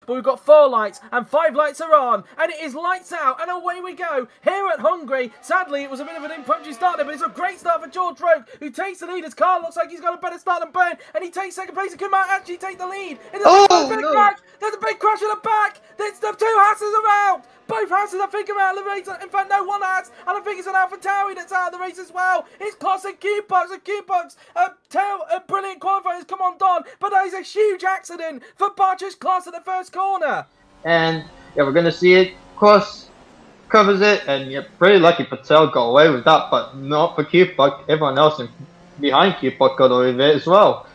but we've got 4 lights and 5 lights are on, and it is lights out, and away we go here at Hungary. Sadly, it was a bit of an impromptu start there, but it's a great start for George Roke, who takes the lead. His car looks like he's got a better start than Byrne, and he takes second place. He could actually take the lead. Crash. There's a big crash in the back. There's the 2 Hasses are out. Both Hasses, I think, are out of the race. In fact, no, 1 Hass, and I think it's an AlphaTauri that's out of the race as well. It's Kloss and Q-Box, a brilliant qualifying has come undone, but that is a huge accident for Bartsch Kloss at the first corner. And yeah, we're going to see it. Kloss covers it, and yeah, pretty lucky Patel got away with that, but not for Q-Box. Everyone else behind Q-Box got away with it as well.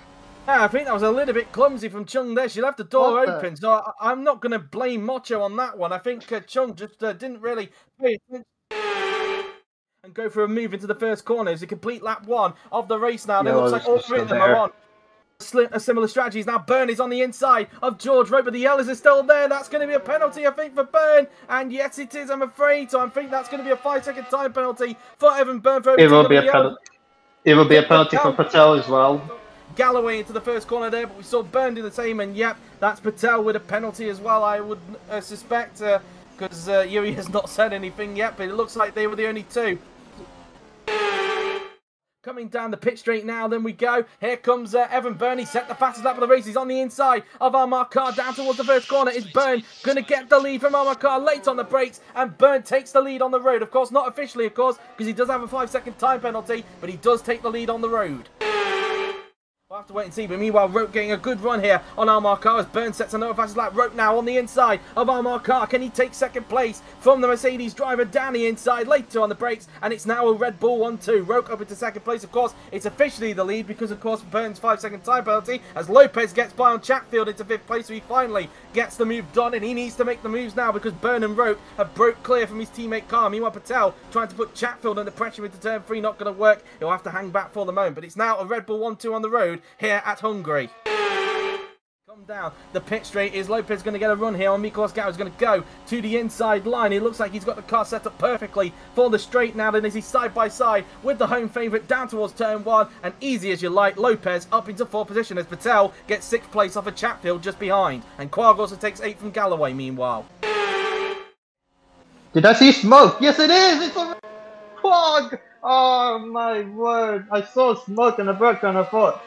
Yeah, I think that was a little bit clumsy from Chung there. She left the door open, so I'm not going to blame Mocho on that one. I think Chung just didn't really pay attention and go for a move into the first corner. It's a complete lap 1 of the race now. And it looks like all 3 of them are on a similar strategies. Now Byrne is on the inside of George Roke, but the yellows are still there. That's going to be a penalty, I think, for Byrne. And yes, it is, I'm afraid. So I think that's going to be a 5-second time penalty for Evan Byrne. It will be a penalty. It will be a penalty for Patel as well. Galloway into the first corner there, but we saw Byrne do the same, and yep, that's Patel with a penalty as well, I would suspect, because Yuri has not said anything yet, but it looks like they were the only 2. Coming down the pit straight now, then we go. Here comes Evan Byrne. He set the fastest lap of the race. He's on the inside of Armar Carr down towards the first corner. Is Byrne going to get the lead from Armar Carr? Late on the brakes, and Byrne takes the lead on the road. Of course, not officially, of course, because he does have a 5-second time penalty, but he does take the lead on the road. We'll have to wait and see, but meanwhile, Roke getting a good run here on Armar Carr as Byrne sets another fastest lap. Roke now on the inside of Armar Carr. Can he take second place from the Mercedes driver down the inside? Later on the brakes, and it's now a Red Bull 1-2. Roke up into second place. Of course, it's officially the lead because, of course, Byrne's 5-second time penalty as Lopez gets by on Chatfield into 5th place, so he finally gets the move done, and he needs to make the moves now because Byrne and Roke have broke clear from his teammate Carr. Meanwhile, Patel trying to put Chatfield under pressure into turn 3, not going to work. He'll have to hang back for the moment, but it's now a Red Bull 1-2 on the road here at Hungary. Come down the pit straight. Is Lopez going to get a run here on Miklos Gau? Is going to go to the inside line. It looks like he's got the car set up perfectly for the straight now. Then as he's side by side with the home favourite down towards turn 1, and easy as you like, Lopez up into 4th position as Patel gets 6th place off of Chatfield just behind, and Quag also takes 8th from Galloway. Meanwhile, did I see smoke? Yes, it is. It's a Quag. Oh my word! I saw smoke in the background. I thought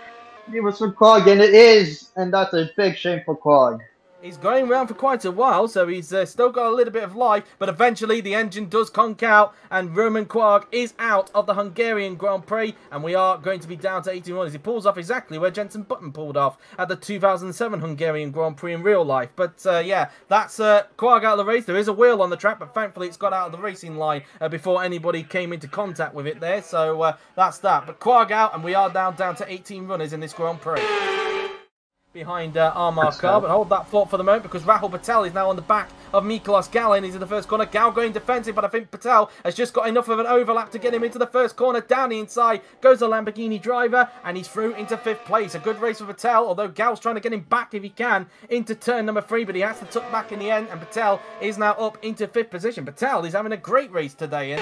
it was for Quag, and it is, and that's a big shame for Quag. He's going around for quite a while, so he's still got a little bit of life, but eventually the engine does conk out, and Roman Quag is out of the Hungarian Grand Prix, and we are going to be down to 18 runners. He pulls off exactly where Jenson Button pulled off at the 2007 Hungarian Grand Prix in real life. But yeah, that's Quag out of the race. There is a wheel on the track, but thankfully it's got out of the racing line before anybody came into contact with it there, so that's that. But Quag out, and we are down to 18 runners in this Grand Prix. Behind Armar Carr, but hold that thought for the moment because Rahul Patel is now on the back of Miklos Gau, and he's in the first corner. Gau going defensive, but I think Patel has just got enough of an overlap to get him into the first corner. Down the inside goes the Lamborghini driver, and he's through into 5th place. A good race for Patel, although Gau's trying to get him back if he can into turn number 3, but he has to tuck back in the end, and Patel is now up into 5th position. Patel is having a great race today, and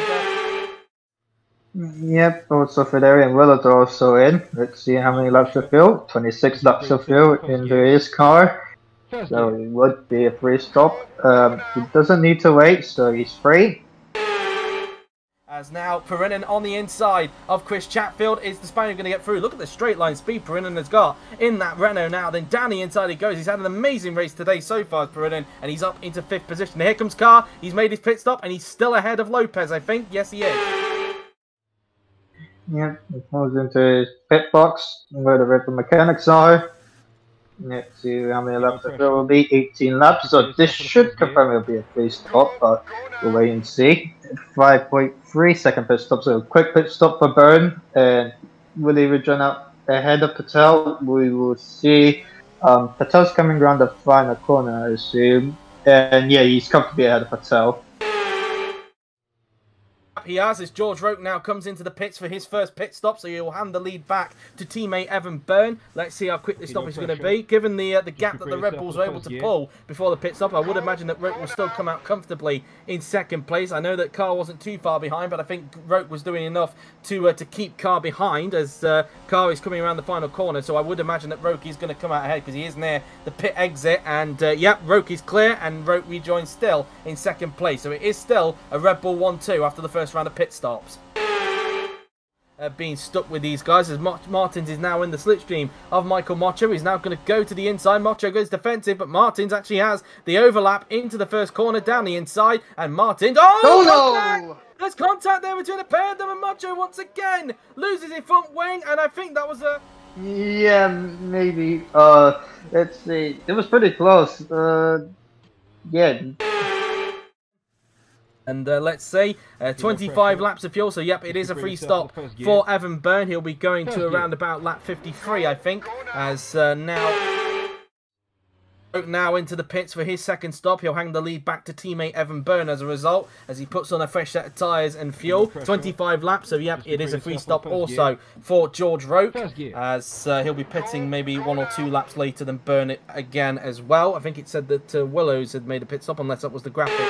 yep, also Federi and Willard are also in. Let's see how many laps to fill. 26 laps to fill into his car. So it would be a free stop. He doesn't need to wait, so he's free. As now Perinen on the inside of Chris Chatfield. Is the Spaniard going to get through? Look at the straight line speed Perinen has got in that Renault now. Then down the inside he goes. He's had an amazing race today so far, Perinen, and he's up into 5th position. Here comes Carr. He's made his pit stop, and he's still ahead of Lopez, I think. Yes, he is. Yep, he comes into his pit box where the Red Bull mechanics are. Let's see how many laps there will be. 18 laps, so this should confirm it'll be a free stop, but we'll wait and see. 5.3 second pit stop, so a quick pit stop for Byrne. And will he return out ahead of Patel? We will see. Patel's coming around the final corner, I assume. And yeah, he's comfortably ahead of Patel. Yep, he has, as George Roke now comes into the pits for his first pit stop, so he'll hand the lead back to teammate Evan Byrne. Let's see how quick this stop is going to be. Given the gap that the Red Bulls were able to pull before the pit stop, I would imagine that Roke will still come out comfortably in second place. I know that Carr wasn't too far behind, but I think Roke was doing enough to keep Carr behind, as Carr is coming around the final corner, so I would imagine that Roke is going to come out ahead because he is near the pit exit, and yep, Roke is clear, and Roke rejoins still in second place. So it is still a Red Bull 1-2 after the first round of pit stops. Being stuck with these guys, as Martins is now in the slipstream of Michael Mocho. He's now going to go to the inside. Mocho goes defensive, but Martins actually has the overlap into the first corner down the inside, and Martins... Oh, no! There's contact there between the pair of them, and Mocho once again loses his front wing, and I think that was a... Yeah, maybe. Let's see. It was pretty close. Yeah. And let's see, 25 laps of fuel, so yep, it is a free stop for Evan Byrne. He'll be going to around about lap 53, I think, as now into the pits for his second stop. He'll hang the lead back to teammate Evan Byrne as a result, as he puts on a fresh set of tyres and fuel. 25 laps, so yep, it is a free stop also for George Roke, as he'll be pitting maybe 1 or 2 laps later than Byrne again as well. I think it said that Willows had made a pit stop, unless that was the graphic.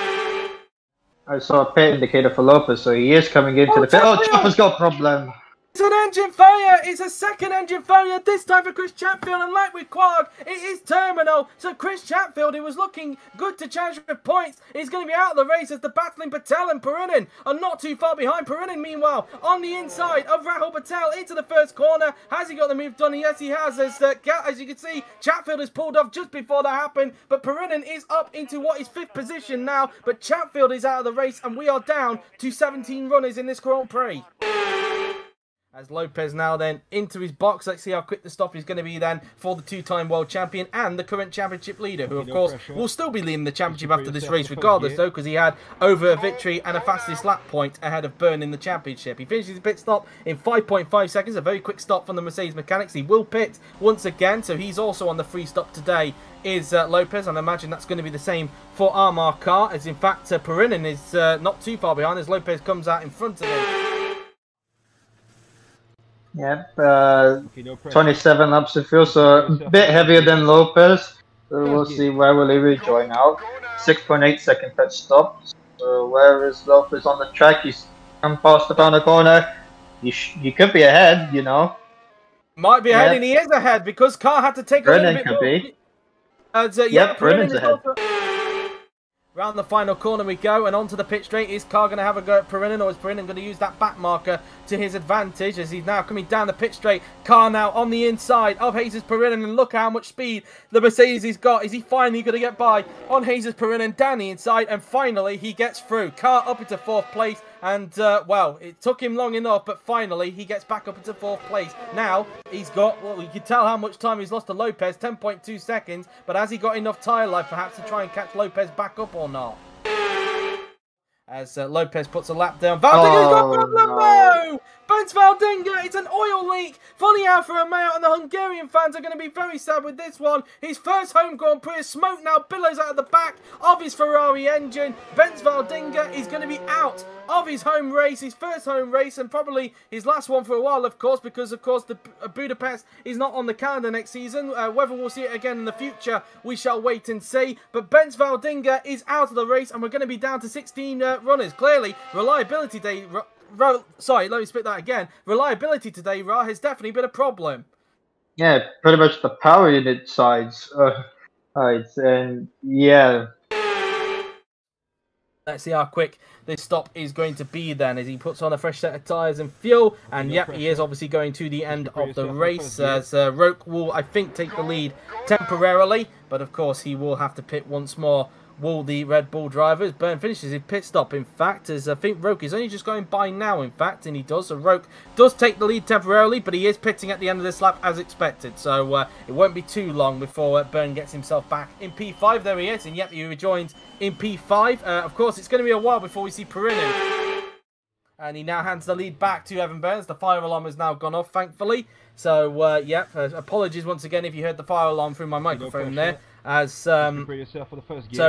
I saw a pit indicator for Lopez, so he is coming into the pit. Oh, Chopper's got a problem. It's an engine failure. It's a second engine failure, this time for Chris Chatfield. And like with Quag, it is terminal. So Chris Chatfield, who was looking good to challenge for points, is going to be out of the race, as the battling Patel and Perinin are not too far behind. Perinin, meanwhile, on the inside of Rahul Patel into the first corner. Has he got the move done? Yes, he has. As you can see, Chatfield has pulled off just before that happened. But Perinin is up into what is 5th position now. But Chatfield is out of the race, and we are down to 17 runners in this Grand Prix. As Lopez now then into his box. Let's see how quick the stop is going to be then for the 2-time world champion and the current championship leader, who of course will still be leading the championship after this race regardless, though, because he had over a victory and a fastest lap point ahead of Byrne in the championship. He finishes his pit stop in 5.5 seconds, a very quick stop from the Mercedes mechanics. He will pit once again, so he's also on the free stop today, is Lopez, and I imagine that's going to be the same for Armar Carr, as in fact Perinin is not too far behind as Lopez comes out in front of him. Yep, 27 laps of fuel, so a bit heavier than Lopez. So we'll see where will he rejoin out. 6.8 second pit stop. So where is Lopez on the track? He's come past the final corner. He could be ahead, you know. Might be ahead, and he is ahead because Carr had to take a little bit more. Yep, Brennan's ahead. Round the final corner we go, and onto the pit straight. Is Carr going to have a go at Perinin, or is Perinin going to use that back marker to his advantage as he's now coming down the pit straight? Carr now on the inside of Jesus Perinin, and look how much speed the Mercedes has got. Is he finally going to get by on Jesus Perinin down the inside? And finally he gets through. Carr up into 4th place, and well, it took him long enough, but finally he gets back up into 4th place. Now he's got, well, you can tell how much time he's lost to Lopez, 10.2 seconds, but has he got enough tyre life perhaps to try and catch Lopez back up or not? As Lopez puts a lap down. Valdinga's got a problem, no! Bens Valdinga, it's an oil leak for the Alfa Romeo, and the Hungarian fans are going to be very sad with this one. His first home Grand Prix, smoke now billows out of the back of his Ferrari engine. Bens Valdinga is going to be out of his home race, his first home race, and probably his last one for a while, of course, because of course the Budapest is not on the calendar next season. Whether we'll see it again in the future, we shall wait and see. But Bens Valdinga is out of the race, and we're going to be down to 16 runners. Clearly, reliability day. Sorry, let me spit that again. Reliability today, has definitely been a problem. Yeah, pretty much the power unit sides. And yeah. Let's see how quick this stop is going to be then, as he puts on a fresh set of tyres and fuel. And yep, he is obviously going to the end of the race, as Roke will, I think, take the lead temporarily. But of course, he will have to pit once more. Will the Red Bull drivers. Byrne finishes his pit stop, in fact, as I think Roke is only just going by now, in fact, and he does. So Roke does take the lead temporarily, but he is pitting at the end of this lap as expected. So it won't be too long before Byrne gets himself back in P5. There he is, and yep, he rejoins in P5. Of course, it's going to be a while before we see Perinin. And he now hands the lead back to Evan Byrne. The fire alarm has now gone off, thankfully. So, yep, apologies once again if you heard the fire alarm through my microphone there. As so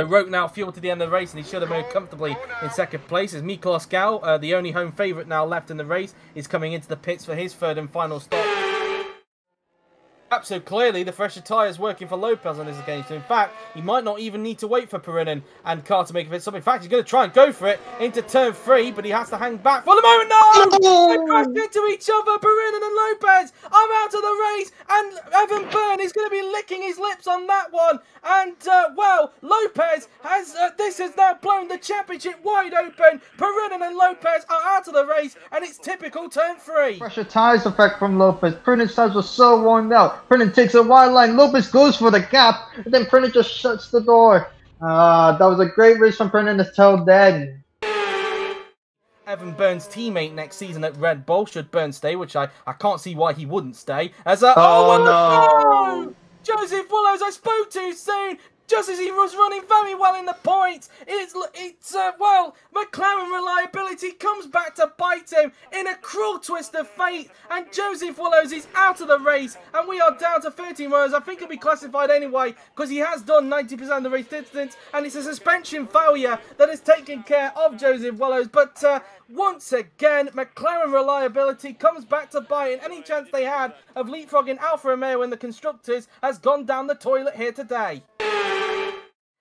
Roke now fueled to the end of the race, and he should have moved comfortably in second place. As Miklos Gal, the only home favourite now left in the race, is coming into the pits for his third and final stop. So clearly the fresher tyres working for Lopez on this occasion. In fact, he might not even need to wait for Perinen and Carr to make a pit stop. In fact, he's going to try and go for it into turn 3, but he has to hang back for the moment. No! They crashed into each other. Perinen and Lopez are out of the race, and Evan Byrne is going to be licking his lips on that one. And, well, Lopez has, this has now blown the championship wide open. Perinen and Lopez are out of the race, and it's typical turn 3. Pressure tyres effect from Lopez. Perinen's tyres were so worn out. Perinen takes a wide line. Lopez goes for the gap, and then Perinen just shuts the door. That was a great race from Perinen until then. Evan Byrne's teammate next season at Red Bull, should Byrne stay, which I can't see why he wouldn't stay. As oh no! Joseph Willows, I spoke too soon! Just as he was running very well in the points, well, McLaren reliability comes back to bite him in a cruel twist of fate, and Joseph Willows is out of the race, and we are down to 13 runners. I think he'll be classified anyway, because he has done 90% of the race distance, and it's a suspension failure that has taken care of Joseph Willows, but once again, McLaren reliability comes back to bite, and any chance they had of leapfrogging Alfa Romeo in the Constructors has gone down the toilet here today.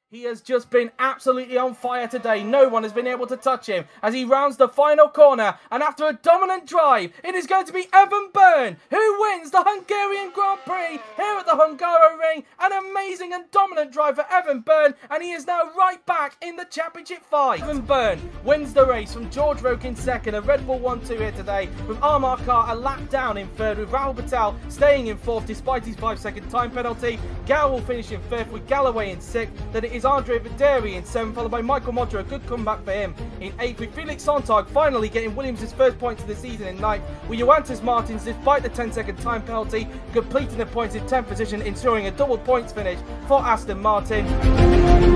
He has just been absolutely on fire today. No one has been able to touch him as he rounds the final corner. And after a dominant drive, it is going to be Evan Byrne who wins the Hungarian Grand Prix here at the Hungaroring. An amazing and dominant drive for Evan Byrne, and he is now right back in the Championship 5. Evan Byrne wins the race from George Roke in second, a Red Bull 1-2 here today, with Amar Khan a lap down in third, with Rahul Patel staying in fourth despite his 5-second time penalty. Gal will finish in fifth, with Galloway in sixth. Then it is Andre Videri in 7th, followed by Michael Modra, a good comeback for him in 8th, with Felix Sontag finally getting Williams' first points of the season in 9th, with Johannes Martins, despite the 10-second time penalty, completing the points in 10th position, ensuring a double points finish for Aston Martin.